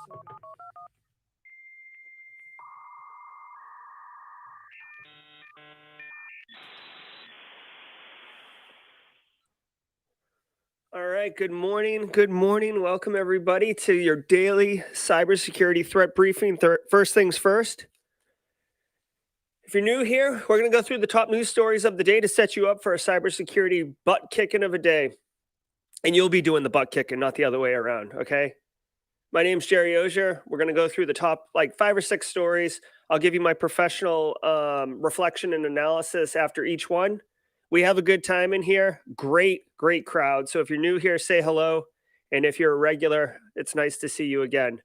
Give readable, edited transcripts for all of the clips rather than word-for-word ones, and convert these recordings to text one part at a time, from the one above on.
All right, good morning. Good morning. Welcome, everybody, to your daily cybersecurity threat briefing. First things first. If you're new here, we're going to go through the top news stories of the day to set you up for a cybersecurity butt kicking of a day. And you'll be doing the butt kicking, not the other way around, okay? My name's Gerald Auger. We're going to go through the top like 5 or 6 stories. I'll give you my professional reflection and analysis after each one. We have a good time in here. Great crowd. So if you're new here, say hello. And if you're a regular, it's nice to see you again.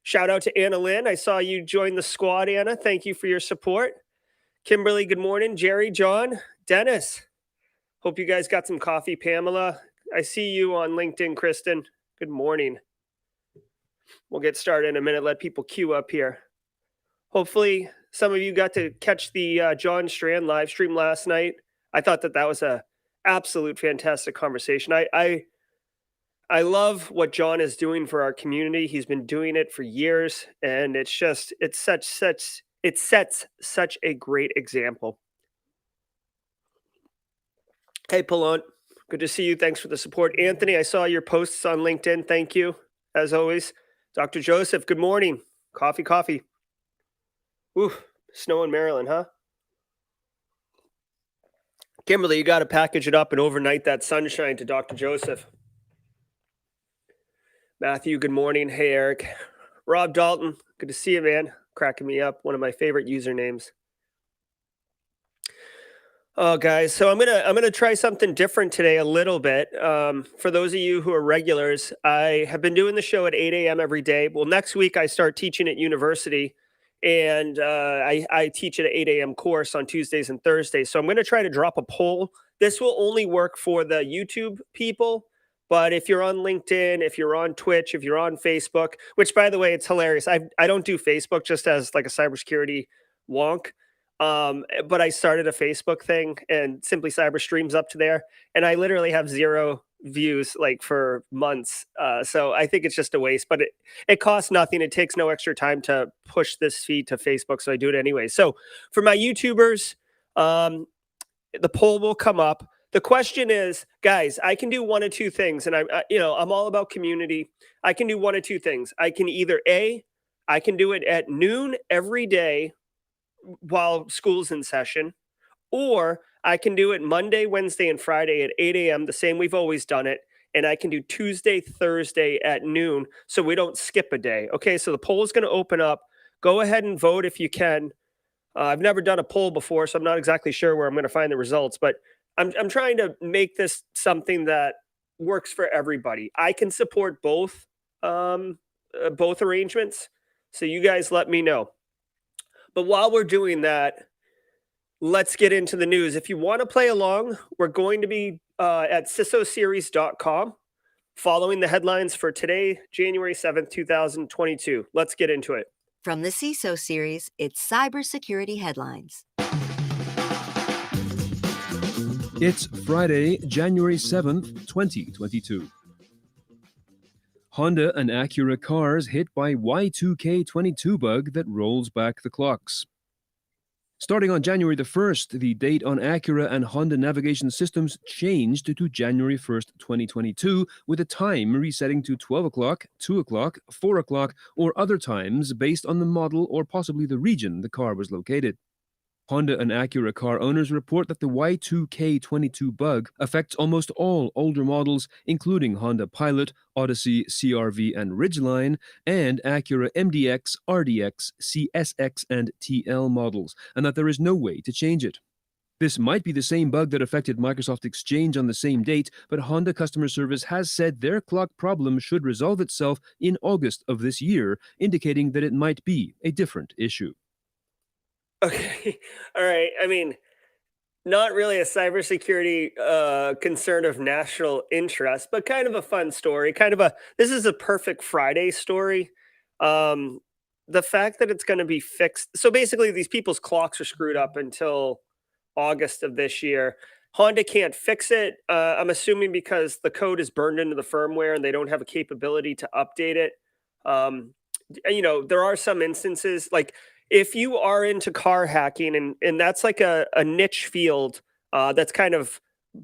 Shout out to Anna Lynn. I saw you join the squad, Anna. Thank you for your support. Kimberly, good morning. Jerry, John, Dennis. Hope you guys got some coffee. Pamela, I see you on LinkedIn. Kristen, good morning. We'll get started in a minute. Let people queue up here. Hopefully, some of you got to catch the John Strand live stream last night. I thought that was a absolute fantastic conversation. I love what John is doing for our community. He's been doing it for years, and it sets such a great example. Hey, Palont, good to see you. Thanks for the support. Anthony, I saw your posts on LinkedIn. Thank you, as always. Dr. Joseph, good morning. Coffee. Ooh, snow in Maryland, huh? Kimberly, you got to package it up and overnight that sunshine to Dr. Joseph. Matthew, good morning. Hey, Eric. Rob Dalton, good to see you, man. Cracking me up. One of my favorite usernames. Oh, guys, so I'm gonna try something different today a little bit. For those of you who are regulars, I have been doing the show at 8 a.m. every day. Well, next week I start teaching at university, and I teach at an 8 a.m. course on Tuesdays and Thursdays. So I'm going to try to drop a poll. This will only work for the YouTube people, but if you're on LinkedIn, if you're on Twitch, if you're on Facebook, which by the way, it's hilarious. I don't do Facebook just as like a cybersecurity wonk. But I started a Facebook thing and Simply Cyber streams up to there, and I literally have 0 views like for months. So I think it's just a waste, but it costs nothing. It takes no extra time to push this feed to Facebook, so I do it anyway. So for my YouTubers, the poll will come up. The question is, guys, I can do one of two things, and I'm all about community. I can do one of two things. I can either I can do it at noon every day while school's in session, or I can do it Monday, Wednesday, and Friday at 8 a.m., the same we've always done it. And I can do Tuesday, Thursday at noon, so we don't skip a day. Okay, so the poll is going to open up. Go ahead and vote if you can. I've never done a poll before, so I'm not exactly sure where I'm going to find the results, but I'm trying to make this something that works for everybody. I can support both arrangements, so you guys let me know. But while we're doing that, let's get into the news. If you want to play along, we're going to be at cisoseries.com following the headlines for today, January 7th, 2022. Let's get into it. From the CISO series, it's Cybersecurity Headlines. It's Friday, January 7th, 2022. Honda and Acura cars hit by Y2K22 bug that rolls back the clocks. Starting on January the 1st, the date on Acura and Honda navigation systems changed to January 1st, 2022, with a time resetting to 12 o'clock, 2 o'clock, 4 o'clock, or other times based on the model or possibly the region the car was located. Honda and Acura car owners report that the Y2K22 bug affects almost all older models, including Honda Pilot, Odyssey, CR-V, and Ridgeline, and Acura MDX, RDX, CSX, and TL models, and that there is no way to change it. This might be the same bug that affected Microsoft Exchange on the same date, but Honda customer service has said their clock problem should resolve itself in August of this year, indicating that it might be a different issue. Okay. All right. I mean, not really a cybersecurity concern of national interest, but kind of a fun story. This is a perfect Friday story. The fact that it's going to be fixed. So basically, these people's clocks are screwed up until August of this year. Honda can't fix it. I'm assuming because the code is burned into the firmware and they don't have a capability to update it. there are some instances like if you are into car hacking and that's like a niche field that's kind of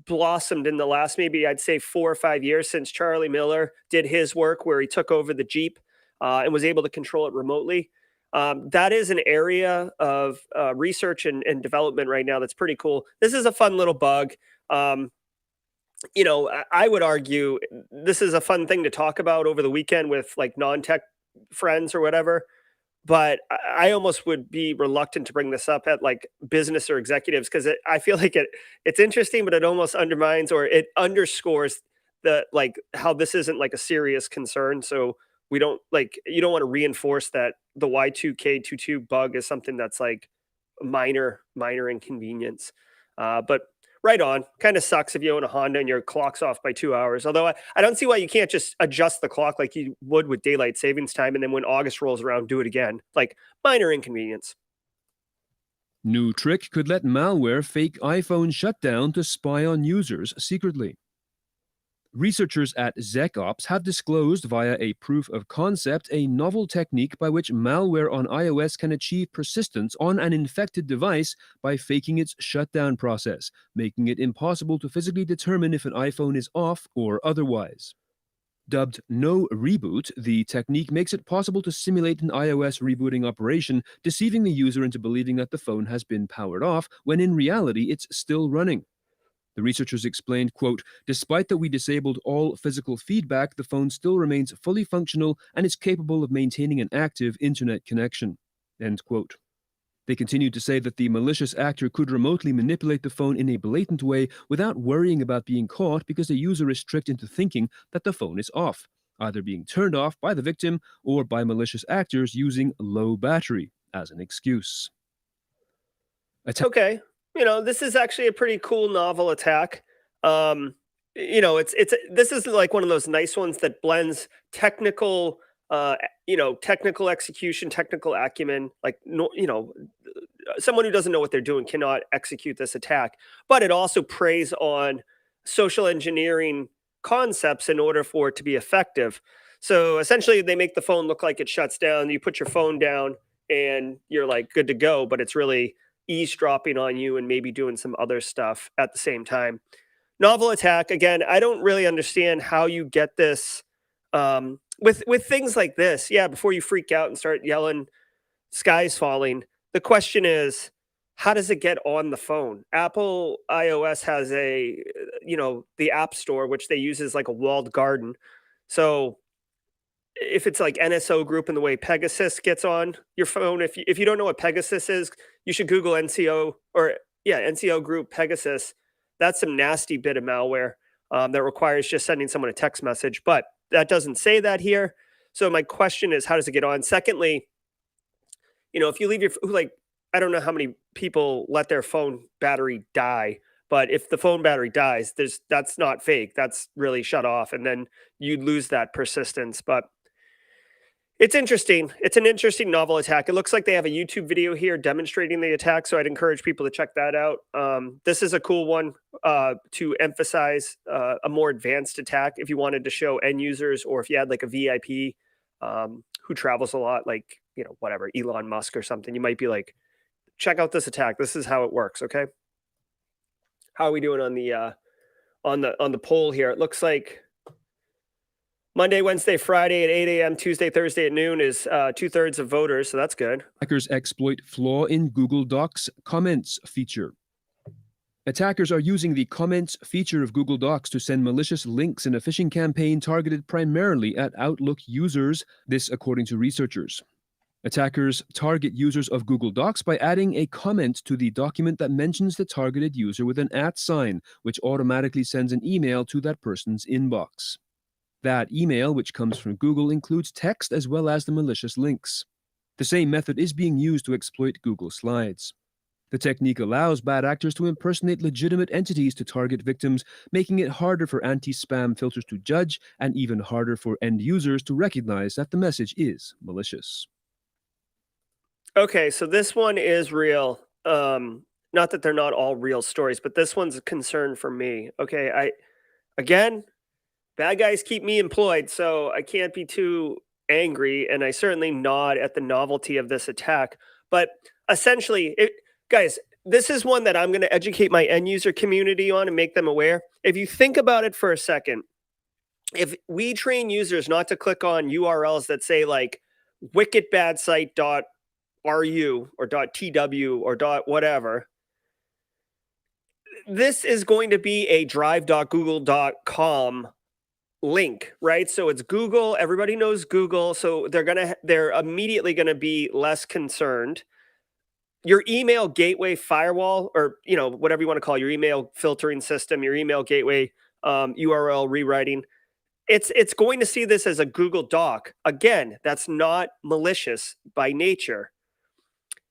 blossomed in the last maybe I'd say 4 or 5 years since Charlie Miller did his work where he took over the Jeep and was able to control it remotely. That is an area of research and development right now that's pretty cool. This is a fun little bug. Um, I would argue this is a fun thing to talk about over the weekend with like non-tech friends or whatever. But I almost would be reluctant to bring this up at like business or executives because I feel like it's interesting, but it almost undermines or it underscores the like how this isn't like a serious concern. So we don't like you don't want to reinforce that the Y2K22 bug is something that's like minor inconvenience. But right on. Kind of sucks if you own a Honda and your clock's off by 2 hours. Although I don't see why you can't just adjust the clock like you would with daylight savings time. And then when August rolls around, do it again. Like minor inconvenience. New trick could let malware fake iPhone shutdown to spy on users secretly. Researchers at ZecOps have disclosed via a proof of concept a novel technique by which malware on iOS can achieve persistence on an infected device by faking its shutdown process, making it impossible to physically determine if an iPhone is off or otherwise. Dubbed No Reboot, the technique makes it possible to simulate an iOS rebooting operation, deceiving the user into believing that the phone has been powered off when in reality it's still running. The researchers explained, quote, despite that we disabled all physical feedback, the phone still remains fully functional and is capable of maintaining an active internet connection, end quote. They continued to say that the malicious actor could remotely manipulate the phone in a blatant way without worrying about being caught because the user is tricked into thinking that the phone is off, either being turned off by the victim or by malicious actors using low battery as an excuse. Okay. This is actually a pretty cool novel attack. Um, it's this is like one of those nice ones that blends technical, technical execution, technical acumen. Like, no, someone who doesn't know what they're doing cannot execute this attack. But it also preys on social engineering concepts in order for it to be effective. So essentially, they make the phone look like it shuts down. You put your phone down and you're like good to go, but it's really eavesdropping on you and maybe doing some other stuff at the same time. Novel attack again. I don't really understand how you get this with things like this. Yeah, before you freak out and start yelling, "Sky's falling." The question is, how does it get on the phone? Apple iOS has the App Store, which they use as like a walled garden. So if it's like NSO group and the way Pegasus gets on your phone, if you don't know what Pegasus is, you should Google NCO or yeah, NCO group Pegasus. That's some nasty bit of malware that requires just sending someone a text message, but that doesn't say that here. So my question is, how does it get on? Secondly, if you leave your like, I don't know how many people let their phone battery die, but if the phone battery dies, that's not fake. That's really shut off, and then you lose that persistence. But it's interesting. It's an interesting novel attack. It looks like they have a YouTube video here demonstrating the attack, so I'd encourage people to check that out. This is a cool one to emphasize a more advanced attack if you wanted to show end users or if you had like a VIP who travels a lot, like, whatever, Elon Musk or something. You might be like, check out this attack. This is how it works, okay? How are we doing on the poll here? It looks like Monday, Wednesday, Friday at 8 a.m., Tuesday, Thursday at noon is 2/3 of voters, so that's good. Hackers exploit flaw in Google Docs comments feature. Attackers are using the comments feature of Google Docs to send malicious links in a phishing campaign targeted primarily at Outlook users, this according to researchers. Attackers target users of Google Docs by adding a comment to the document that mentions the targeted user with an @ sign, which automatically sends an email to that person's inbox. That email, which comes from Google, includes text as well as the malicious links. The same method is being used to exploit Google Slides. The technique allows bad actors to impersonate legitimate entities to target victims, making it harder for anti-spam filters to judge and even harder for end users to recognize that the message is malicious. Okay, so this one is real. Not that they're not all real stories, but this one's a concern for me. Okay, again, bad guys keep me employed, so I can't be too angry, and I certainly nod at the novelty of this attack. But essentially, guys, this is one that I'm going to educate my end user community on and make them aware. If you think about it for a second, if we train users not to click on URLs that say like wicketbadsite.ru or .tw or whatever, this is going to be a drive.google.com link, right? So it's Google. Everybody knows Google, so they're immediately going to be less concerned. Your email gateway firewall, or whatever you want to call your email filtering system, your email gateway URL rewriting, it's going to see this as a Google Doc. Again, that's not malicious by nature.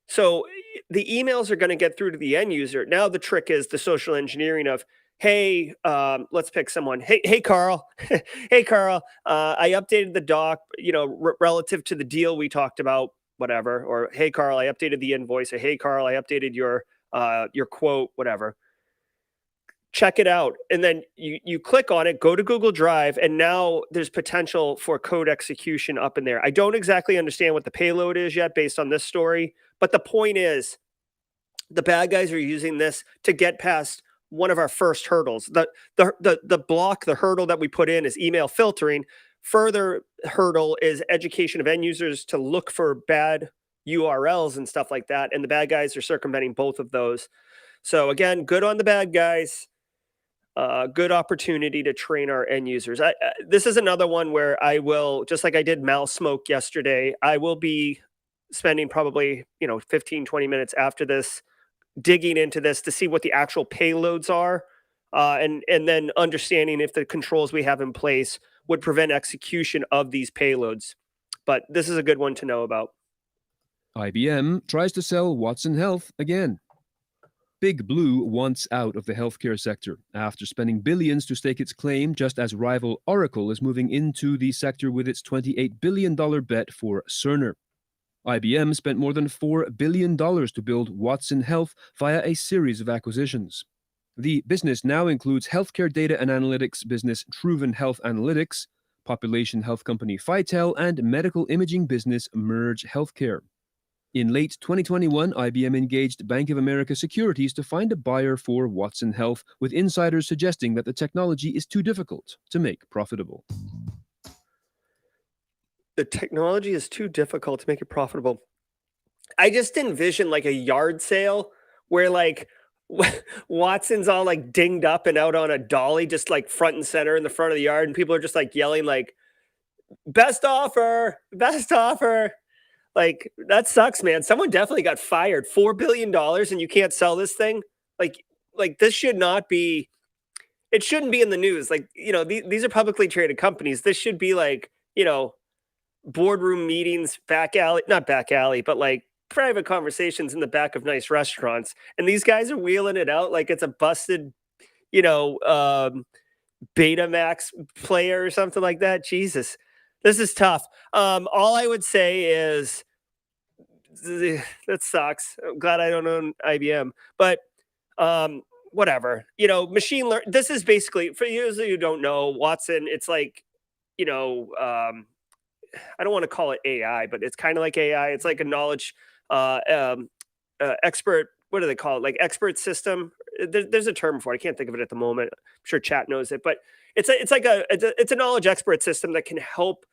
So the emails are going to get through to the end user. Now the trick is the social engineering of, hey, let's pick someone. Hey, Carl. Hey, Carl. I updated the doc, relative to the deal we talked about, whatever. Or hey, Carl, I updated the invoice. Or hey, Carl, I updated your quote, whatever. Check it out. And then you click on it, go to Google Drive, and now there's potential for code execution up in there. I don't exactly understand what the payload is yet based on this story, but the point is the bad guys are using this to get past one of our first hurdles. The hurdle that we put in is email filtering. Further hurdle is education of end users to look for bad URLs and stuff like that. And the bad guys are circumventing both of those. So again, good on the bad guys. Good opportunity to train our end users. This is another one where I will, just like I did Mal Smoke yesterday, I will be spending probably 15, 20 minutes after this digging into this to see what the actual payloads are, and then understanding if the controls we have in place would prevent execution of these payloads. But this is a good one to know about. IBM tries to sell Watson Health again. Big Blue wants out of the healthcare sector after spending billions to stake its claim, just as rival Oracle is moving into the sector with its $28 billion bet for Cerner. IBM spent more than $4 billion to build Watson Health via a series of acquisitions. The business now includes healthcare data and analytics business Truven Health Analytics, population health company Phitel, and medical imaging business Merge Healthcare. In late 2021, IBM engaged Bank of America Securities to find a buyer for Watson Health, with insiders suggesting that the technology is too difficult to make profitable. The technology is too difficult to make it profitable. I just envision like a yard sale where like Watson's all like dinged up and out on a dolly, just like front and center in the front of the yard, and people are just like yelling like, best offer, best offer. Like, that sucks, man. Someone definitely got fired. $4 billion and you can't sell this thing? Like this should not be, it shouldn't be in the news. Like, these are publicly traded companies. This should be like, boardroom meetings, not back alley, but like private conversations in the back of nice restaurants. And these guys are wheeling it out like it's a busted, Betamax player or something like that. Jesus, this is tough. All I would say is that sucks. I'm glad I don't own IBM, but whatever. Machine learning. This is basically, for those who don't know, Watson. It's like, I don't want to call it AI, but it's kind of like AI. It's like a knowledge expert. What do they call it? Like expert system. There's a term for it. I can't think of it at the moment. I'm sure chat knows it, but it's a knowledge expert system that can help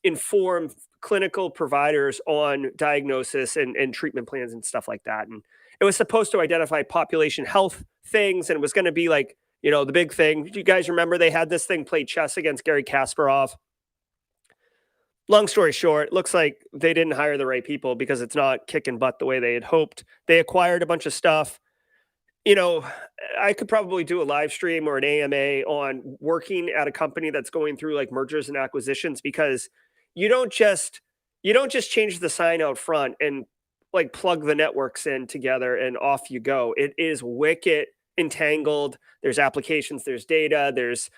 inform clinical providers on diagnosis and treatment plans and stuff like that. And it was supposed to identify population health things, and it was going to be like, the big thing. Do you guys remember they had this thing play chess against Gary Kasparov? Long story short, looks like they didn't hire the right people because it's not kicking butt the way they had hoped. They acquired a bunch of stuff. I could probably do a live stream or an AMA on working at a company that's going through like mergers and acquisitions, because you don't just change the sign out front and like plug the networks in together and off you go. It is wicked entangled. There's applications, there's data, there's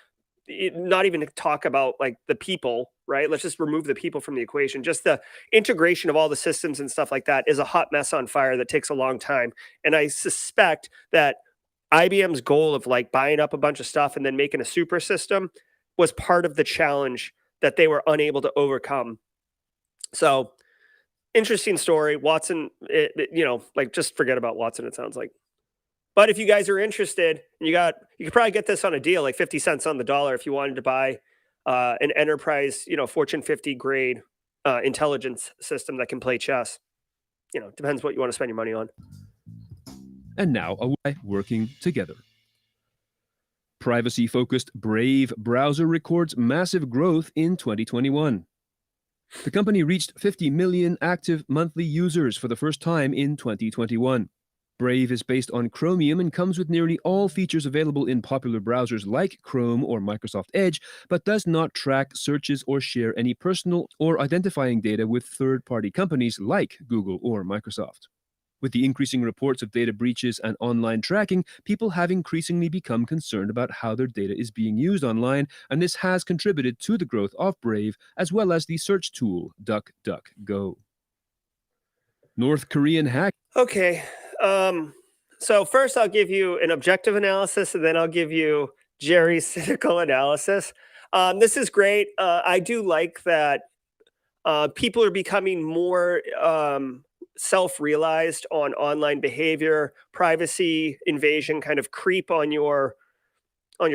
not even to talk about like the people, right? Let's just remove the people from the equation. Just the integration of all the systems and stuff like that is a hot mess on fire that takes a long time. And I suspect that IBM's goal of like buying up a bunch of stuff and then making a super system was part of the challenge that they were unable to overcome. So interesting story. Watson, like just forget about Watson, it sounds like. But if you guys are interested, you could probably get this on a deal, like 50 cents on the dollar if you wanted to buy an enterprise, Fortune 50 grade intelligence system that can play chess. Depends what you want to spend your money on. And now, working together. Privacy-focused Brave browser records massive growth in 2021. The company reached 50 million active monthly users for the first time in 2021. Brave is based on Chromium and comes with nearly all features available in popular browsers like Chrome or Microsoft Edge, but does not track searches or share any personal or identifying data with third-party companies like Google or Microsoft. With the increasing reports of data breaches and online tracking, people have increasingly become concerned about how their data is being used online, and this has contributed to the growth of Brave, as well as the search tool DuckDuckGo. North Korean hack. Okay. So first I'll give you an objective analysis, and then I'll give you Jerry's cynical analysis. This is great. I do like that people are becoming more self-realized on online behavior, privacy invasion, kind of creep on your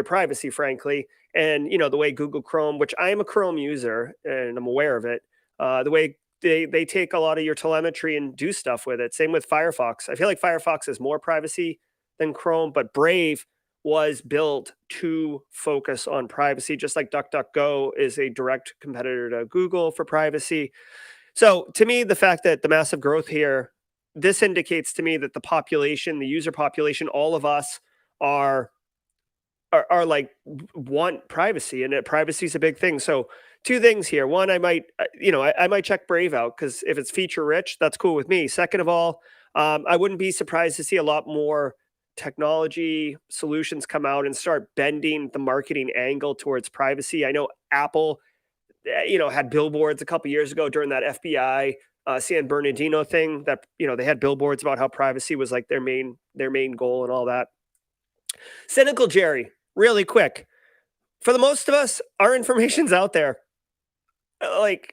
privacy, frankly. And the way Google Chrome, which I am a Chrome user and I'm aware of it, the way they take a lot of your telemetry and do stuff with it. Same with Firefox. I feel like Firefox has more privacy than Chrome, but Brave was built to focus on privacy, just like DuckDuckGo is a direct competitor to Google for privacy. So to me, the fact that the massive growth here, this indicates to me that the population, the user population, all of us are like want privacy, and privacy is a big thing. So two things here. One, I might check Brave out, because if it's feature rich, that's cool with me. Second of all, I wouldn't be surprised to see a lot more technology solutions come out and start bending the marketing angle towards privacy. I know Apple, had billboards a couple years ago during that FBI San Bernardino thing that, they had billboards about how privacy was like their main goal and all that. Cynical Jerry, really quick. For the most of us, our information's out there. Like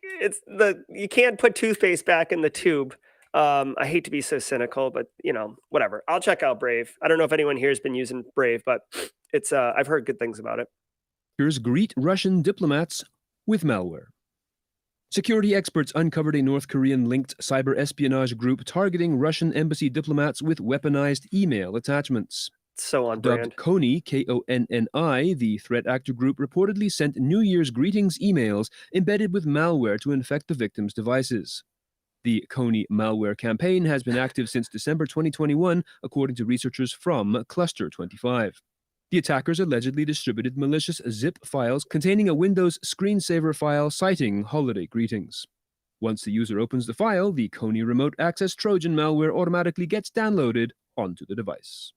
you can't put toothpaste back in the tube. I hate to be so cynical, but whatever. I'll check out Brave. I don't know if anyone here has been using Brave, but it's I've heard good things about it. Here's greet Russian diplomats with malware. Security experts uncovered a North Korean-linked cyber espionage group targeting Russian embassy diplomats with weaponized email attachments. So on brand. Dubbed Konni, Konni, the threat actor group reportedly sent New Year's greetings emails embedded with malware to infect the victims' devices. The Konni malware campaign has been active since December 2021, according to researchers from Cluster 25. The attackers allegedly distributed malicious zip files containing a Windows screensaver file citing holiday greetings. Once the user opens the file, the Konni remote access Trojan malware automatically gets downloaded onto the device.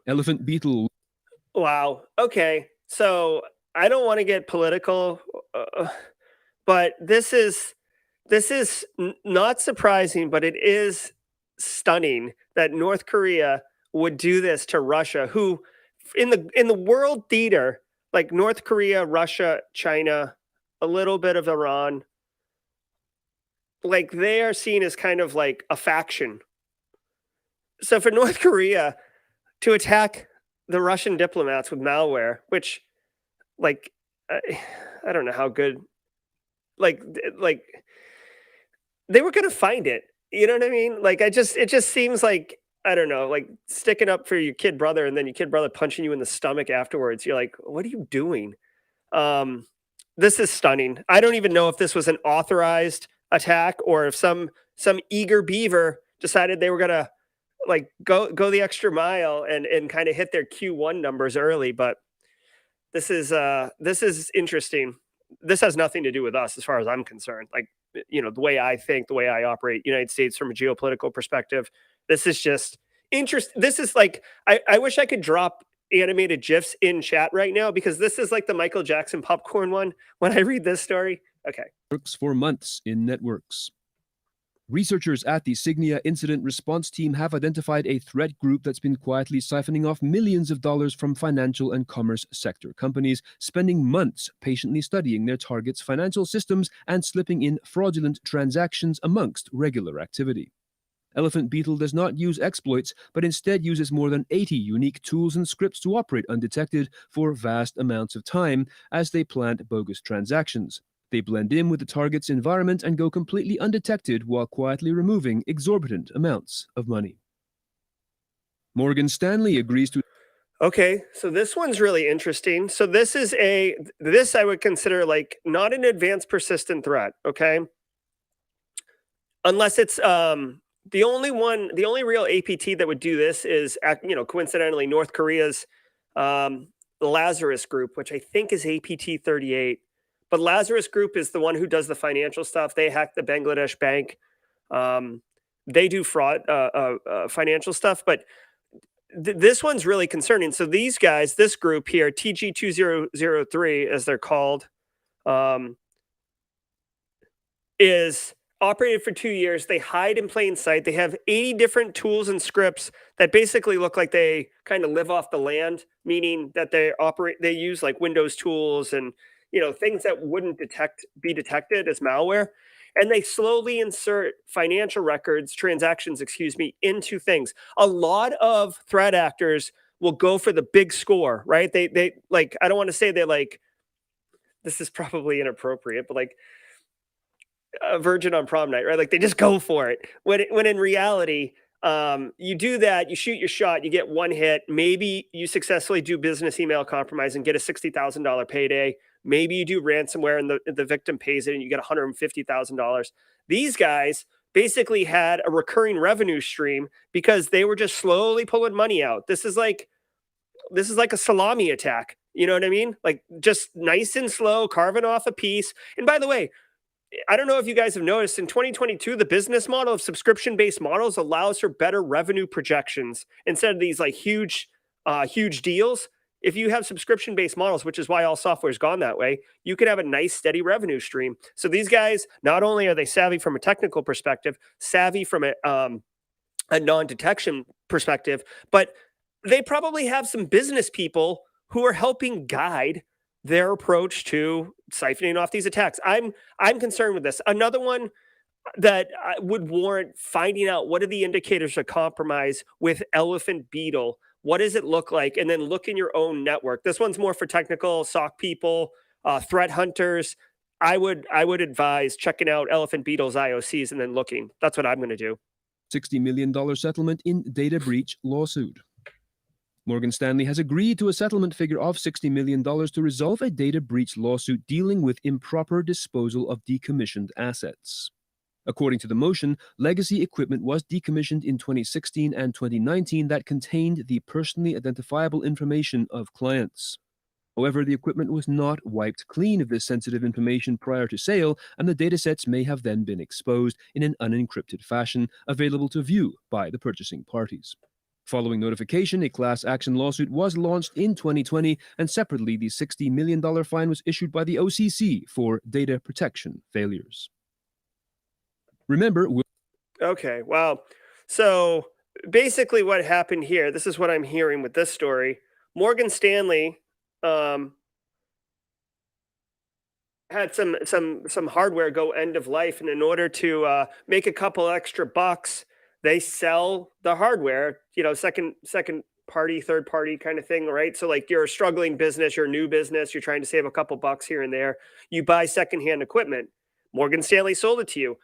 Elephant beetle. Wow. Okay. So I don't want to get political, but this is not surprising, but it is stunning that North Korea would do this to Russia, who in the world theater, like North Korea, Russia, China, a little bit of Iran, like they are seen as kind of like a faction. So for North Korea to attack the Russian diplomats with malware, which like I don't know how good, like they were going to find it. You know what I mean? Like it just seems like, I don't know, like sticking up for your kid brother and then your kid brother punching you in the stomach afterwards. You're like, what are you doing? This is stunning. I don't even know if this was an authorized attack or if some eager beaver decided they were going to like go the extra mile and kind of hit their Q1 numbers early. But this is interesting. This has nothing to do with us as far as I'm concerned. Like, the way I think, the way I operate, United States from a geopolitical perspective, this is just interesting. This is like, I wish I could drop animated GIFs in chat right now, because this is like the Michael Jackson popcorn one when I read this story. Okay. Works for months in networks. Researchers at the Signia Incident Response Team have identified a threat group that's been quietly siphoning off millions of dollars from financial and commerce sector companies, spending months patiently studying their targets' financial systems and slipping in fraudulent transactions amongst regular activity. Elephant Beetle does not use exploits, but instead uses more than 80 unique tools and scripts to operate undetected for vast amounts of time as they plant bogus transactions. They blend in with the target's environment and go completely undetected while quietly removing exorbitant amounts of money. Morgan Stanley agrees to. Okay, so this one's really interesting. So this I would consider like not an advanced persistent threat, okay? Unless it's the only real APT that would do this is coincidentally North Korea's Lazarus Group, which I think is APT 38. But Lazarus Group is the one who does the financial stuff. They hacked the Bangladesh bank. They do fraud, financial stuff. But this one's really concerning. So these guys, this group here, TG2003, as they're called, is operated for 2 years. They hide in plain sight. They have 80 different tools and scripts that basically look like they kind of live off the land, meaning that they use like Windows tools and things that wouldn't be detected as malware. And they slowly insert financial records, transactions, into things. A lot of threat actors will go for the big score, right? They like, I don't want to say they like, this is probably inappropriate, but like a virgin on prom night, right? Like they just go for it. When in reality, you do that, you shoot your shot, you get one hit. Maybe you successfully do business email compromise and get a $60,000 payday. Maybe you do ransomware and the victim pays it and you get $150,000. These guys basically had a recurring revenue stream because they were just slowly pulling money out. This is like a salami attack. You know what I mean? Like just nice and slow, carving off a piece. And by the way, I don't know if you guys have noticed in 2022, the business model of subscription-based models allows for better revenue projections instead of these like huge deals. If you have subscription-based models, which is why all software has gone that way, you can have a nice steady revenue stream. So these guys, not only are they savvy from a technical perspective, savvy from a non-detection perspective, but they probably have some business people who are helping guide their approach to siphoning off these attacks. I'm concerned with this. Another one that would warrant finding out what are the indicators of compromise with Elephant Beetle. What does it look like? And then look in your own network. This one's more for technical SOC people, threat hunters. I would advise checking out Elephant Beetle's IOCs and then looking. That's what I'm going to do. $60 million settlement in data breach lawsuit. Morgan Stanley has agreed to a settlement figure of $60 million to resolve a data breach lawsuit dealing with improper disposal of decommissioned assets. According to the motion, legacy equipment was decommissioned in 2016 and 2019 that contained the personally identifiable information of clients. However, the equipment was not wiped clean of this sensitive information prior to sale, and the datasets may have then been exposed in an unencrypted fashion available to view by the purchasing parties. Following notification, a class action lawsuit was launched in 2020, and separately, the $60 million fine was issued by the OCC for data protection failures. Remember, okay, wow. So basically what happened here, this is what I'm hearing with this story. Morgan Stanley had some hardware go end of life, and in order to make a couple extra bucks, they sell the hardware, second party, third party kind of thing, right? So like you're a struggling business, you're a new business, you're trying to save a couple bucks here and there. You buy secondhand equipment. Morgan Stanley sold it to you.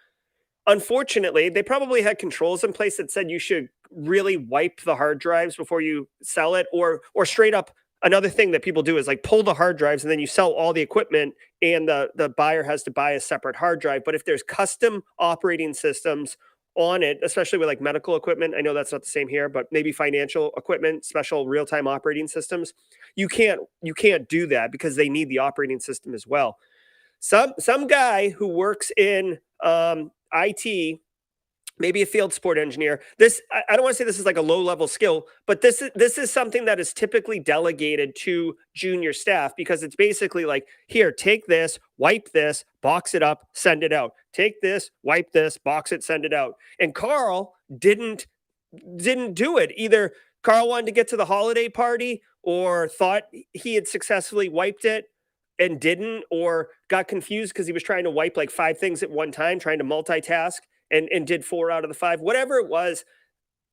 Unfortunately, they probably had controls in place that said you should really wipe the hard drives before you sell it, or straight up. Another thing that people do is like pull the hard drives and then you sell all the equipment and the buyer has to buy a separate hard drive. But if there's custom operating systems on it, especially with like medical equipment, I know that's not the same here, but maybe financial equipment, special real-time operating systems, you can't do that because they need the operating system as well. Some guy who works in IT maybe a field sport engineer. I don't want to say this is like a low level skill, but this is something that is typically delegated to junior staff, because it's basically like, here, take this, wipe this, box it up, send it out. Take this, wipe this, box it, send it out. And Carl didn't do it. Either Carl wanted to get to the holiday party, or thought he had successfully wiped it and didn't, or got confused because he was trying to wipe like 5 things at one time, trying to multitask, and did 4 out of the 5. Whatever it was,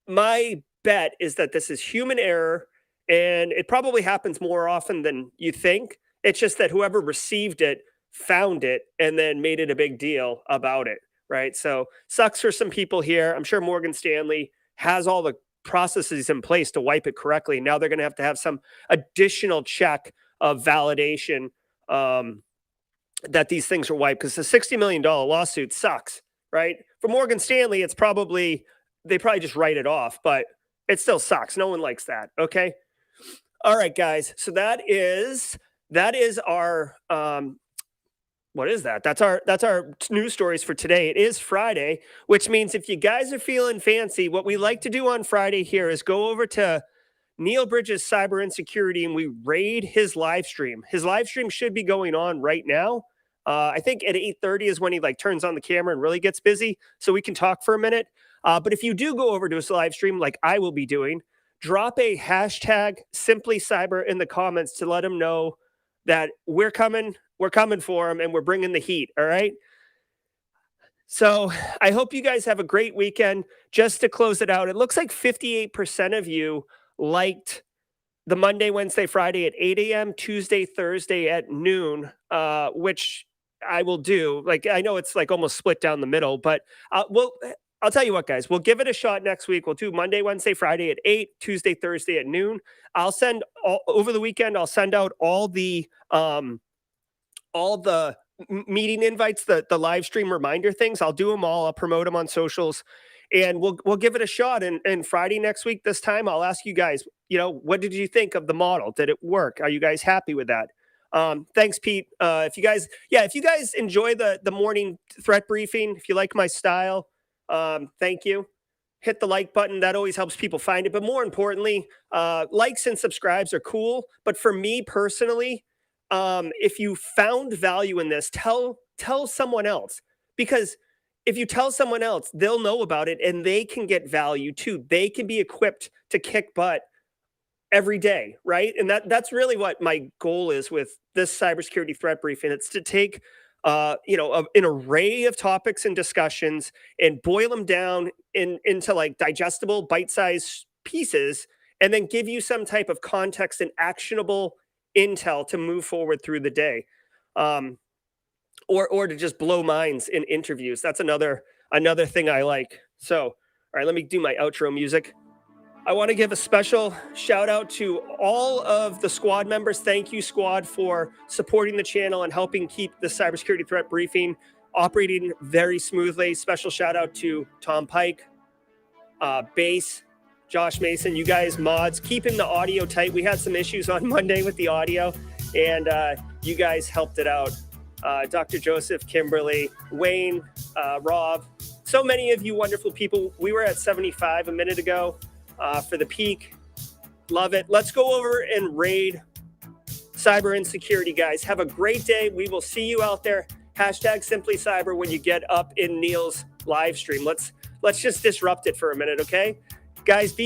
my bet is that this is human error, and it probably happens more often than you think. It's just that whoever received it found it and then made it a big deal about it, right? So sucks for some people here. I'm sure Morgan Stanley has all the processes in place to wipe it correctly. Now they're going to have some additional check of validation, that these things are wiped, because the $60 million lawsuit sucks, right? For Morgan Stanley, they probably just write it off, but it still sucks. No one likes that. Okay. All right, guys. So that is our, what is that? That's our news stories for today. It is Friday, which means if you guys are feeling fancy, what we like to do on Friday here is go over to Neil Bridges' Cyber Insecurity, and we raid his live stream. His live stream should be going on right now. I think at 8:30 is when he like turns on the camera and really gets busy, so we can talk for a minute. But if you do go over to his live stream, like I will be doing, drop a hashtag Simply Cyber in the comments to let him know that we're coming for him, and we're bringing the heat. All right. So I hope you guys have a great weekend. Just to close it out, it looks like 58% of you liked the Monday, Wednesday, Friday at 8 a.m., Tuesday, Thursday at noon, which I will do. Like, I know it's like almost split down the middle, but I'll tell you what, guys, we'll give it a shot next week. We'll do Monday, Wednesday, Friday at 8, Tuesday, Thursday at noon. Over the weekend, I'll send out all the meeting invites, the live stream reminder things. I'll do them all. I'll promote them on socials, and we'll give it a shot. And Friday next week, this time, I'll ask you guys, what did you think of the model? Did it work? Are you guys happy with that? Thanks, Pete. If you guys enjoy the morning threat briefing, if you like my style, thank you. Hit the like button. That always helps people find it. But more importantly, likes and subscribes are cool. But for me personally, if you found value in this, tell someone else, because if you tell someone else, they'll know about it and they can get value too. They can be equipped to kick butt every day, right? And that's really what my goal is with this cybersecurity threat briefing. It's to take an array of topics and discussions and boil them down into like digestible, bite-sized pieces, and then give you some type of context and actionable intel to move forward through the day, or to just blow minds in interviews. That's another thing I like. So, all right, let me do my outro music. I want to give a special shout out to all of the squad members. Thank you, squad, for supporting the channel and helping keep the cybersecurity threat briefing operating very smoothly. Special shout out to Tom Pike, Base, Josh Mason, you guys mods, keeping the audio tight. We had some issues on Monday with the audio, and you guys helped it out. Dr. Joseph, Kimberly, Wayne, Rob, so many of you wonderful people. We were at 75 a minute ago for the peak. Love it. Let's go over and raid Cyber Insecurity, guys. Have a great day. We will see you out there. Hashtag Simply Cyber when you get up in Neil's live stream. Let's just disrupt it for a minute, okay? Guys, be